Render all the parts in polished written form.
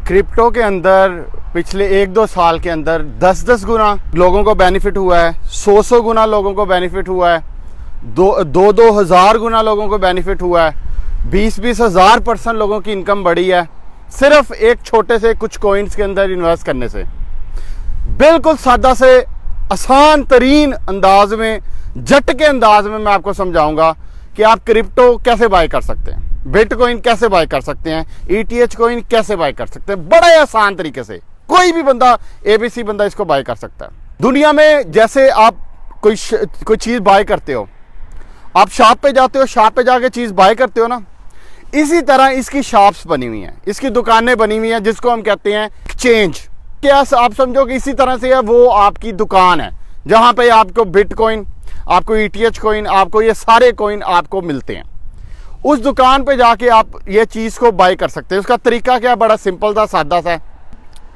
Crypto के अंदर पिछले 1-2 साल के अंदर 10-10 गुना लोगों को बेनिफिट हुआ है, 100-100 गुना लोगों को बेनिफिट हुआ है, 2-2 हज़ार गुना लोगों को बेनिफिट हुआ है, 20-20 हज़ार % लोगों की इनकम बढ़ी है सिर्फ एक छोटे से कुछ कॉइन्स के अंदर इन्वेस्ट करने से। बिल्कुल सादा से आसान तरीन अंदाज में, जट के अंदाज में मैं आपको समझाऊंगा कि आप क्रिप्टो कैसे बाय कर सकते हैं, बिटकॉइन कैसे बाय कर सकते हैं, ETH कॉइन कैसे बाय कर सकते हैं। बड़े आसान तरीके से कोई भी बंदा, ABC बंदा इसको बाय कर सकता है। दुनिया में जैसे आप कोई चीज़ बाय करते हो, आप शॉप पे जाते हो, शॉप पे जाके चीज़ बाय करते हो ना, इसी तरह इसकी शॉप्स बनी हुई हैं, इसकी दुकानें बनी हुई हैं जिसको हम कहते हैं एक्सचेंज। क्या आप समझो कि इसी तरह से है वो आपकी दुकान है जहाँ पे आपको बिटकॉइन, आपको ETH कॉइन, आपको ये सारे कॉइन आपको मिलते हैं। उस दुकान पे जाके आप ये चीज़ को बाय कर सकते हैं। उसका तरीका क्या, बड़ा सिंपल था, सादा सा है।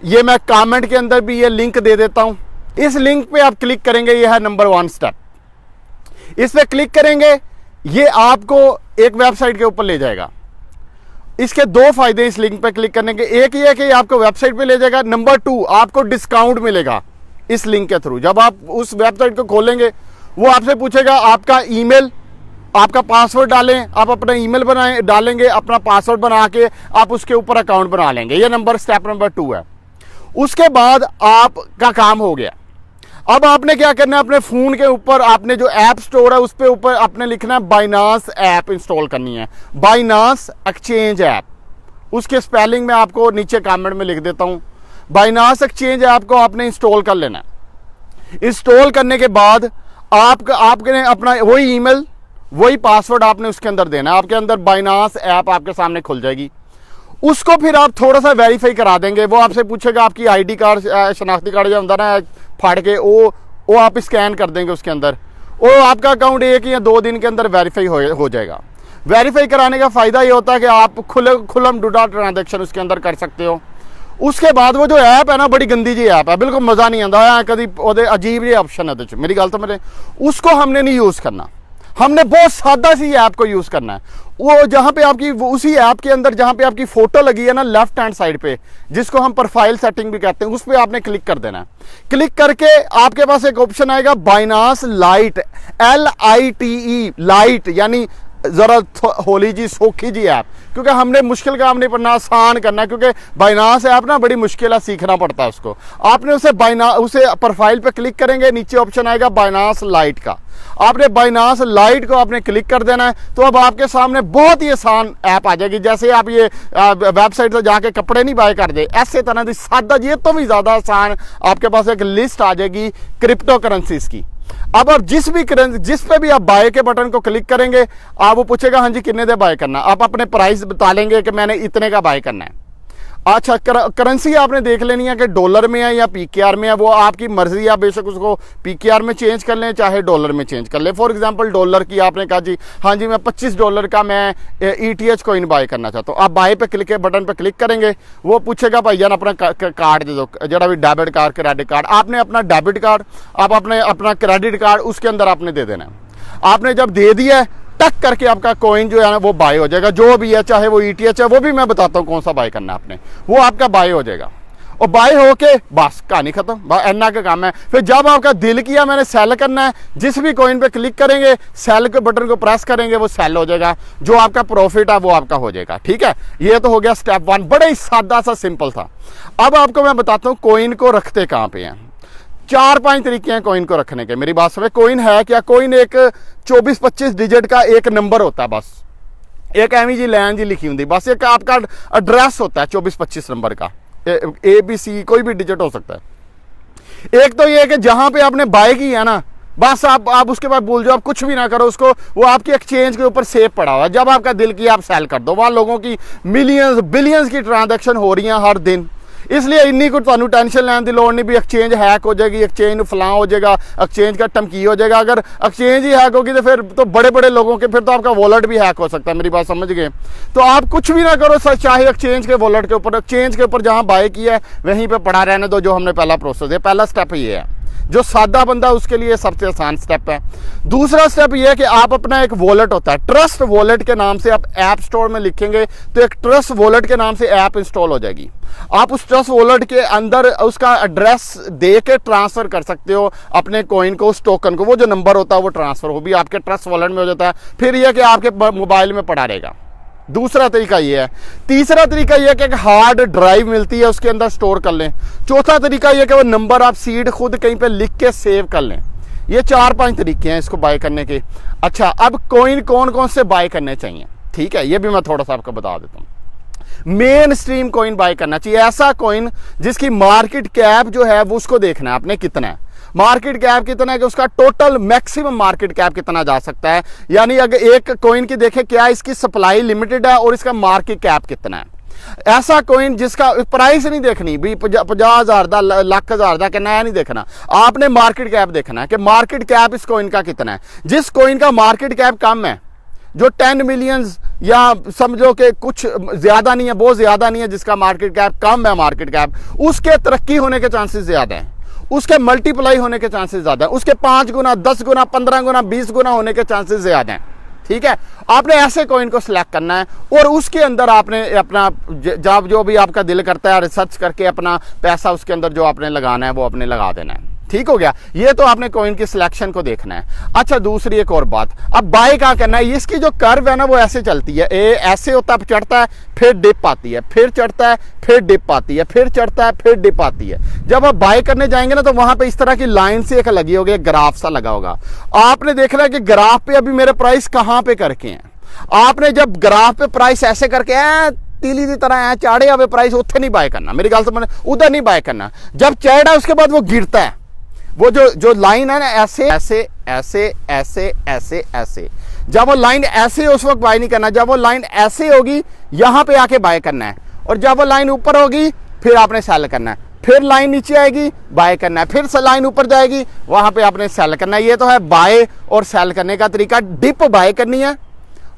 ये मैं कमेंट के अंदर भी ये लिंक दे देता हूँ। इस लिंक पे आप क्लिक करेंगे, ये है नंबर 1 स्टेप। इस पे क्लिक करेंगे, ये आपको एक वेबसाइट के ऊपर ले जाएगा। इसके 2 फायदे इस लिंक पे क्लिक करने के, एक ये है कि आपको वेबसाइट पे ले जाएगा, नंबर 2 आपको डिस्काउंट मिलेगा इस लिंक के थ्रू। जब आप उस वेबसाइट को खोलेंगे, वो आपसे पूछेगा आपका ईमेल, आपका पासवर्ड डालें, आप अपना ईमेल बनाएं, डालेंगे, अपना पासवर्ड बना के आप उसके ऊपर अकाउंट बना लेंगे। ये स्टेप नंबर 2 है। उसके बाद आपका काम हो गया। अब आपने क्या करना है, अपने फ़ोन के ऊपर आपने जो ऐप स्टोर है उस पे ऊपर आपने लिखना है बाइनांस ऐप इंस्टॉल करनी है, बाइनांस एक्सचेंज ऐप। उसके स्पेलिंग में आपको नीचे कमेंट में लिख देता हूँ। बाइनांस एक्सचेंज ऐप को आपने इंस्टॉल कर लेना है। इंस्टॉल करने के बाद आपने अपना वही ईमेल, वही पासवर्ड आपने उसके अंदर देना है। आपके अंदर बाइनांस ऐप आपके सामने खुल जाएगी। उसको फिर आप थोड़ा सा वेरीफाई करा देंगे। वो आपसे पूछेगा आपकी ID कार्ड, शनाख्ती कार्ड जो होता है ना फाड़ के, वो आप स्कैन कर देंगे उसके अंदर। वो आपका अकाउंट 1 या 2 दिन के अंदर वेरीफाई हो जाएगा। वेरीफाई कराने का फ़ायदा ये होता है कि आप खुलम डुडा ट्रांजेक्शन उसके अंदर कर सकते हो। उसके बाद वो जो ऐप है ना, बड़ी गंदी जी ऐप है, बिल्कुल मज़ा नहीं आता है, कभी वो अजीब जी ऑप्शन है। मेरी गल तो मेरे उसको हमने नहीं यूज़ करना, हमने बहुत सादा सी ऐप को यूज़ करना है। वो जहाँ पे आपकी उसी ऐप के अंदर जहाँ पे आपकी फ़ोटो लगी है ना लेफ्ट हैंड साइड पे, जिसको हम प्रोफाइल सेटिंग भी कहते हैं, उस पर आपने क्लिक कर देना है। क्लिक करके आपके पास एक ऑप्शन आएगा बाइनांस लाइट, LITE लाइट, यानी ज़रा होली जी सौखी जी ऐप, क्योंकि हमने मुश्किल काम नहीं पड़ना, आसान करना है। क्योंकि बाइनांस ऐप ना बड़ी मुश्किल है, सीखना पड़ता है उसको। आपने उसे प्रोफाइल पे क्लिक करेंगे, नीचे ऑप्शन आएगा बाइनांस लाइट का। आपने बाइनांस लाइट को आपने क्लिक कर देना है, तो अब आपके सामने बहुत ही आसान ऐप आ जाएगी। जैसे आप ये वेबसाइट से जाके कपड़े नहीं बाय कर दे, ऐसे तरह की सादा, ये तो भी ज़्यादा आसान आपके पास एक लिस्ट आ जाएगी क्रिप्टो करेंसीज की। अब और जिस पे भी आप बाय के बटन को क्लिक करेंगे, आप वो पूछेगा हाँ जी कितने दे बाय करना। आप अपने प्राइस बता लेंगे कि मैंने इतने का बाय करना है। अच्छा, करेंसी आपने देख लेनी है कि डॉलर में है या PKR में है, वो आपकी मर्जी है। आप बेशक उसको PKR में चेंज कर लें, चाहे डॉलर में चेंज कर लें। फॉर एग्जांपल डॉलर की आपने कहा जी हाँ जी मैं $25 का मैं ETH कॉइन बाय करना चाहता हूँ। आप बाय पे बटन पे क्लिक करेंगे, वो पूछेगा भाई जान अपना कार्ड दे दो, जरा भी डेबिट कार्ड, क्रेडिट कार्ड। आपने अपना डेबिट कार्ड, आप अपना क्रेडिट कार्ड उसके अंदर आपने दे देना है। आपने जब दे दिया है, टक करके आपका कॉइन जो है ना वो बाय हो जाएगा। जो भी है, चाहे वो ETH है, वो भी मैं बताता हूँ कौन सा बाय करना है आपने, वो आपका बाय हो जाएगा। और बाय होके बस कहानी खत्म, एना का काम है। फिर जब आपका दिल किया मैंने सेल करना है, जिस भी कॉइन पे क्लिक करेंगे, सेल के बटन को प्रेस करेंगे, वो सेल हो जाएगा। जो आपका प्रॉफिट है वो आपका हो जाएगा। ठीक है, ये तो हो गया स्टेप 1, बड़ा ही सादा सा सिंपल था। अब आपको मैं बताता हूँ कॉइन को रखते कहाँ पे हैं। 4-5 तरीके हैं कॉइन को रखने के। मेरी बात समझ, कॉइन है क्या? कॉइन एक 24-25 डिजिट का एक नंबर होता है, बस एक एमी जी लैन जी लिखी होती, बस एक आपका एड्रेस होता है 24-25 नंबर का, ABC कोई भी डिजिट हो सकता है। एक तो ये है कि जहां पे आपने बाय की है ना, बस आप उसके बाद भूल जाओ, आप कुछ भी ना करो उसको, वो आपकी एक्सचेंज के ऊपर सेव पड़ा हुआ है। जब आपका दिल किया आप सेल कर दो। वहाँ लोगों की मिलियंस बिलियंस की ट्रांजैक्शन हो रही हैं हर दिन, इसलिए इन्नी को तुहानू टेंशन लैन की लोड़ नहीं भी एक्सचेंज हैक हो जाएगी, एक्सचेंज फलां हो जाएगा, एक्सचेंज का टमकी हो जाएगा। अगर एक्सचेंज ही हैक होगी तो फिर तो बड़े बड़े लोगों के, फिर तो आपका वॉलेट भी हैक हो सकता है। मेरी बात समझ गए? तो आप कुछ भी ना करो सर, चाहे एक्सचेंज के वॉलेट के ऊपर, एक्सचेंज के ऊपर जहां बाय किया है वहीं पे पड़ा रहने दो, जो हमने पहला प्रोसेस है, पहला स्टेप ये है। जो सादा बंदा उसके लिए सबसे आसान स्टेप है। दूसरा स्टेप ये है कि आप अपना एक वॉलेट होता है, ट्रस्ट वॉलेट के नाम से आप ऐप स्टोर में लिखेंगे तो एक ट्रस्ट वॉलेट के नाम से ऐप इंस्टॉल हो जाएगी। आप उस ट्रस्ट वॉलेट के अंदर उसका एड्रेस दे के ट्रांसफर कर सकते हो अपने कॉइन को, उस टोकन को, वो जो नंबर होता है वो ट्रांसफर वो भी आपके ट्रस्ट वॉलेट में हो जाता है। फिर यह कि आपके मोबाइल में पड़ा रहेगा। दूसरा तरीका ये है। तीसरा तरीका ये है कि एक हार्ड ड्राइव मिलती है उसके अंदर स्टोर कर लें। चौथा तरीका ये कि वो नंबर आप सीड खुद कहीं पे लिख के सेव कर लें। ये 4-5 तरीके हैं इसको बाय करने के। अच्छा, अब कॉइन कौन कौन से बाय करने चाहिए, ठीक है, ये भी मैं थोड़ा सा आपको बता देता हूँ। मेन स्ट्रीम कॉइन बाय करना चाहिए, ऐसा कॉइन जिसकी मार्केट कैप जो है वो उसको देखना है आपने कितना है, मार्केट कैप कितना है कि उसका टोटल मैक्सिमम मार्केट कैप कितना जा सकता है। यानी अगर एक कॉइन की देखें क्या इसकी सप्लाई लिमिटेड है और इसका मार्केट कैप कितना है। ऐसा कॉइन जिसका प्राइस नहीं देखनी भी 50,000 का, लाख हजार का नया नहीं देखना, आपने मार्केट कैप देखना है कि मार्केट कैप इस कॉइन का कितना है। जिस कॉइन का मार्केट कैप कम है, जो 10 मिलियंस या समझो कि कुछ ज्यादा नहीं है, बहुत ज्यादा नहीं है, जिसका मार्केट कैप कम है, मार्केट कैप, उसके तरक्की होने के चांसेस ज्यादा हैं, उसके मल्टीप्लाई होने के चांसेस ज्यादा है, उसके 5 गुना, 10 गुना, 15 गुना, 20 गुना होने के चांसेस ज्यादा हैं। ठीक है, आपने ऐसे कॉइन को सिलेक्ट करना है और उसके अंदर आपने अपना जब जो भी आपका दिल करता है रिसर्च करके अपना पैसा उसके अंदर जो आपने लगाना है वो आपने लगा देना है। ठीक हो गया, ये तो आपने कॉइन की सिलेक्शन को देखना है। अच्छा, दूसरी एक और बात, अब बाय क्या करना है। इसकी जो कर्व है ना वो ऐसे चलती है, ऐसे होता है, चढ़ता है, फिर डिप आती है, फिर चढ़ता है, फिर डिप आती है, फिर चढ़ता है, फिर डिप आती है। जब आप बाय करने जाएंगे ना तो वहां पे इस तरह की लाइन से एक लगी होगी, एक ग्राफ सा लगा होगा। आपने देखना है कि ग्राफ पे अभी मेरे प्राइस कहां पे करके हैं। आपने जब ग्राफ पे प्राइस ऐसे करके तीली की तरह है चाड़े हुए प्राइस, उत्थे नहीं बाय करना, मेरी गल समझ, उधर नहीं बाय करना। जब चढ़ा उसके बाद वो गिरता है, वो जो लाइन है ना ऐसे ऐसे ऐसे ऐसे ऐसे ऐसे, जब वो लाइन ऐसे उस वक्त बाय नहीं करना, जब वो लाइन ऐसे होगी यहां पे आके बाय करना है, और जब वो लाइन ऊपर होगी फिर आपने सेल करना है, फिर लाइन नीचे आएगी बाय करना है, फिर से लाइन ऊपर जाएगी वहां पे आपने सेल करना है। ये तो है बाय और सेल करने का तरीका। डिप बाय करनी है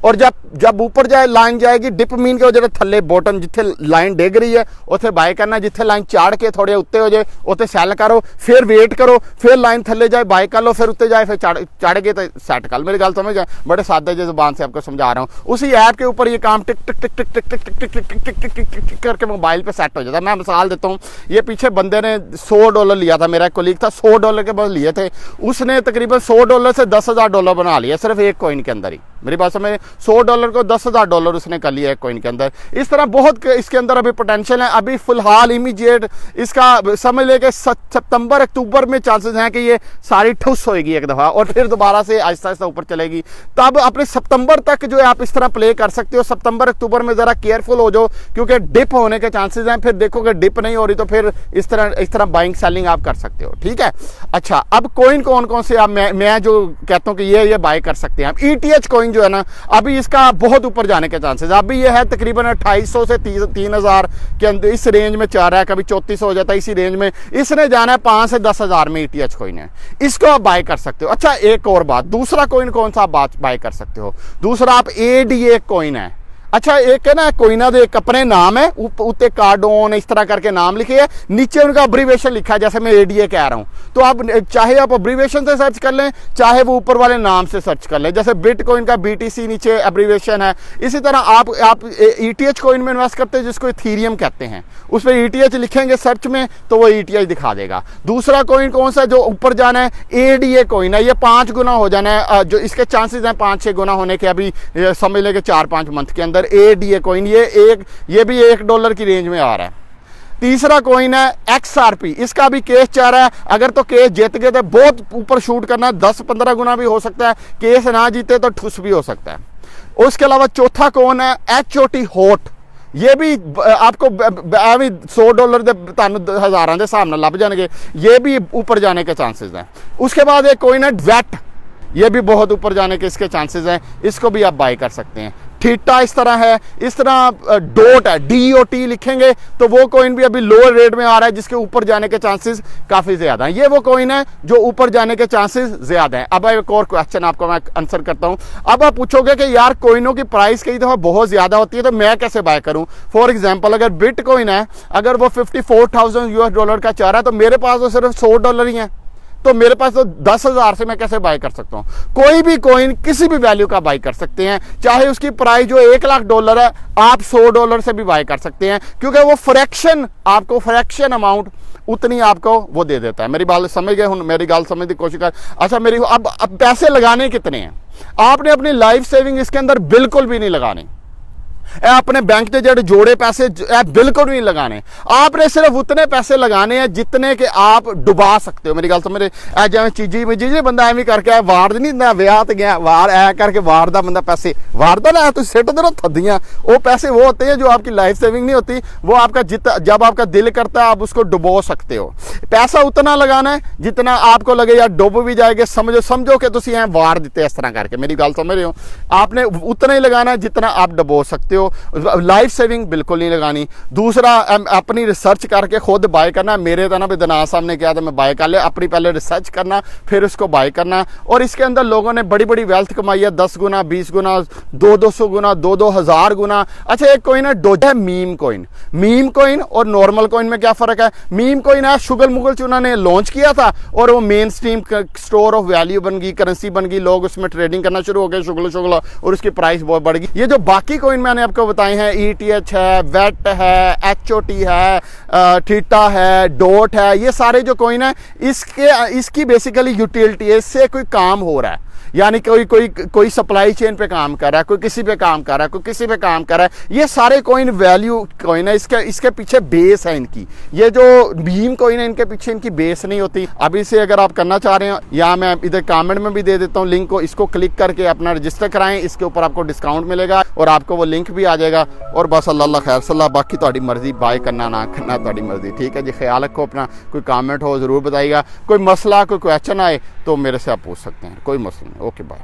और जब ऊपर जाए लाइन जाएगी, डिप मीन के जो थले बॉटम जिथे लाइन डिग रही है उसे बाय करना, जिथे लाइन चाड़ के थोड़े उत्ते हो जाए उसे सैल करो, फिर वेट करो, फिर लाइन थले जाए बाय कर लो, फिर उत्ते जाए, फिर चढ़ गए तो सेट कर लो। मेरी गल समझ जाए, बड़े सादे जी जुबान से आपको समझा रहा हूँ। उसी ऐप के ऊपर ये काम टिक टिक टिक टिक टिक टिक टिक टिक टिक टिक टिक टिक टिक टिक करके मोबाइल पे सेट हो जाता है। मैं मिसाल देता हूँ, ये पीछे बंदे ने $100 लिया था, मेरा एक कोलीग था, $100 के बस लिए थे, उसने तकरीबन $100 से $10,000 बना लिया सिर्फ एक कॉइन के अंदर ही। मेरी बात समझ, $100 को $10,000 उसने कर लिया एक कॉइन के अंदर। इस तरह बहुत इसके अंदर अभी पोटेंशियल है। अभी फिलहाल इमीडिएट इसका समझ ले कि सितंबर अक्टूबर में चांसेस हैं कि ये सारी ठुस होएगी एक दफ़ा और फिर दोबारा से आहिस्ता आहिस्ता ऊपर चलेगी। तब अपने सितंबर तक जो है आप इस तरह प्ले कर सकते हो। सितंबर अक्टूबर में ज़रा केयरफुल हो जाओ क्योंकि डिप होने के चांसेस हैं। फिर देखो कि डिप नहीं हो रही तो फिर इस तरह बाइंग सेलिंग आप कर सकते हो। ठीक है, अच्छा, अब कॉइन कौन कौन से आप मैं जो कहता हूँ कि ये बाय कर सकते हैं आप। ETH कॉइन जो है ना, अभी इसका बहुत ऊपर जाने के चांसेस, अभी ये है तकरीबन 2800 से 3000 के अंदर, इस रेंज में चाह रहा है, कभी 3400 हो जाता है, इसी रेंज में इसने जाना है। 5 से 10,000 में ETH कॉइन है, इसको आप बाय कर सकते हो। अच्छा, एक और बात, दूसरा कॉइन कौन सा आप बाय कर सकते हो? दूसरा आप ADA कॉइन है। अच्छा, एक है ना कोइना दे एक अपने नाम है, उत्ते कार्डोन इस तरह करके नाम लिखे है, नीचे उनका अब्रीवेशन लिखा है, जैसे मैं ADA कह रहा हूं। तो आप चाहे आप अब्रीवेशन से सर्च कर लें, चाहे वो ऊपर वाले नाम से सर्च कर लें। जैसे बिटकॉइन का BTC नीचे अब्रीवेशन है। इसी तरह आप ETH कॉइन में इन्वेस्ट करते हैं जिसको इथीरियम कहते हैं, उस पर ETH लिखेंगे सर्च में तो वो ETH दिखा देगा। दूसरा कॉइन कौन सा जो ऊपर जाना है? ADA कॉइन है। ये 5 गुना हो जाना है, जो इसके चांसेस हैं 5-6 गुना होने के, अभी समझ लेंगे 4-5 मंथ के अंदर। ADA कॉइन ये भी $1 की रेंज में आ रहा है। तीसरा कॉइन है XRP, इसका भी केस चाह रहा है। अगर तो केस जीत गए तो बहुत ऊपर शूट करना है, 10-15 गुना भी हो सकता है। केस ना जीते तो ठुस भी हो सकता है। उसके अलावा चौथा कौन है? HOT hot. ये भी आपको $100 दे हज़ारां दे हिसाब नाल लभ जाएंगे, ये भी ऊपर जाने के चांसेस हैं। उसके बाद एक कॉइन है DWET, ये भी बहुत ऊपर जाने के इसके चांसेस हैं, इसको भी आप बाय कर सकते हैं। थीटा इस तरह है, इस तरह डॉट है, DOT लिखेंगे तो वो कॉइन भी अभी लोअर रेट में आ रहा है जिसके ऊपर जाने के चांसेस काफ़ी ज़्यादा हैं। ये वो कॉइन है जो ऊपर जाने के चांसेस ज़्यादा हैं। अब एक और क्वेश्चन आपको मैं आंसर करता हूँ। अब आप पूछोगे कि यार कॉइनों की प्राइस कई दफ़ा बहुत ज़्यादा होती है तो मैं कैसे बाय करूँ? फॉर एग्जाम्पल, अगर बिटकॉइन है, अगर वो $54,000 का चाह रहा है तो मेरे पास तो सिर्फ $100 ही है, तो मेरे पास तो 10,000 से मैं कैसे बाय कर सकता हूँ? कोई भी कॉइन किसी भी वैल्यू का बाय कर सकते हैं, चाहे उसकी प्राइस जो $1,00,000 है, आप $100 से भी बाय कर सकते हैं, क्योंकि वो फ्रैक्शन, आपको फ्रैक्शन अमाउंट उतनी आपको वो दे देता है। मेरी बात समझ गए? मेरी गाल समझने की कोशिश कर। अच्छा, मेरी अब पैसे लगाने कितने हैं? आपने अपनी लाइफ सेविंग इसके अंदर बिल्कुल भी नहीं लगाने, अपने बैंक के जड़े जोड़े पैसे बिल्कुल नहीं लगाने। आपने सिर्फ उतने पैसे लगाने हैं जितने के आप डुबा सकते हो। मेरी गल समझ रहे? जिवें चीजी में जी बंदा एवं करके वार नहीं दिंदा, विआह ते गया वार ऐ करके वारदा बंदा पैसे वारदा ना, तुम सिट दो थदियां। वो पैसे वो होते हैं जो आपकी लाइफ सेविंग नहीं होती, वो आपका जब आपका दिल करता है आप उसको डुबो सकते हो। पैसा उतना लगाना है जितना आपको लगे यार डुब भी जाएगा, समझो कि तुम यहाँ वार दिते इस तरह करके। मेरी गल समझ रहे हो? आपने उतना ही लगाना है जितना आप डुबो सकते हो। लाइफ सेविंग बिल्कुल नहीं लगानी। दूसरा, अपनी रिसर्च करके खुद बाय करना। मेरे तो ना भी दनाज साहब ने किया तो मैं बाय कर लिया। अपनी पहले रिसर्च करना, फिर उसको बाय करना। और इसके अंदर लोगों ने बड़ी बड़ी वेल्थ कमाई है, 10 गुना, 20 गुना, 200 गुना, 2,000 गुना। अच्छा, एक कोइन है डोज है मीम कोइन। मीम कोइन और नॉर्मल कोइन में क्या फर्क है? मीम कोइन है शुगल मुगल चूना ने लॉन्च किया था और वो main stream store of value बन गई, करेंसी बन गई, लोग उसमें ट्रेडिंग करना शुरू हो गए शुगल और उसकी प्राइस बहुत बढ़ गई। ये जो बाकी कोइन मैंने आपको बताए हैं, ETH है, वेट है, HOT है, थीटा है, डॉट है, ये सारे जो कोइन है इसकी बेसिकली यूटिलिटी है, इससे कोई काम हो रहा है। यानी कोई सप्लाई चेन पे काम कर रहा है, कोई किसी पे काम कर रहा है, कोई किसी पे काम कर रहा है। ये सारे कोइन वैल्यू कोइन है, इसके पीछे बेस है इनकी। ये जो बीम कोइन है इनके पीछे इनकी बेस नहीं होती। अब इसे अगर आप करना चाह रहे हो, या मैं इधर कमेंट में भी दे देता हूँ लिंक को, इसको क्लिक करके अपना रजिस्टर कराएं। इसके ऊपर आपको डिस्काउंट मिलेगा और आपको वो लिंक भी आ जाएगा। और बस अल्लाह खैर सल्ला, बाकी तुम्हारी मर्जी, बाय करना ना करना तुम्हारी मर्जी। ठीक है जी, ख्याल रखो अपना। कोई कमेंट हो ज़रूर बताइएगा। कोई मसला, कोई क्वेश्चन आए तो मेरे से आप पूछ सकते हैं, कोई मसला नहीं। Okay bye.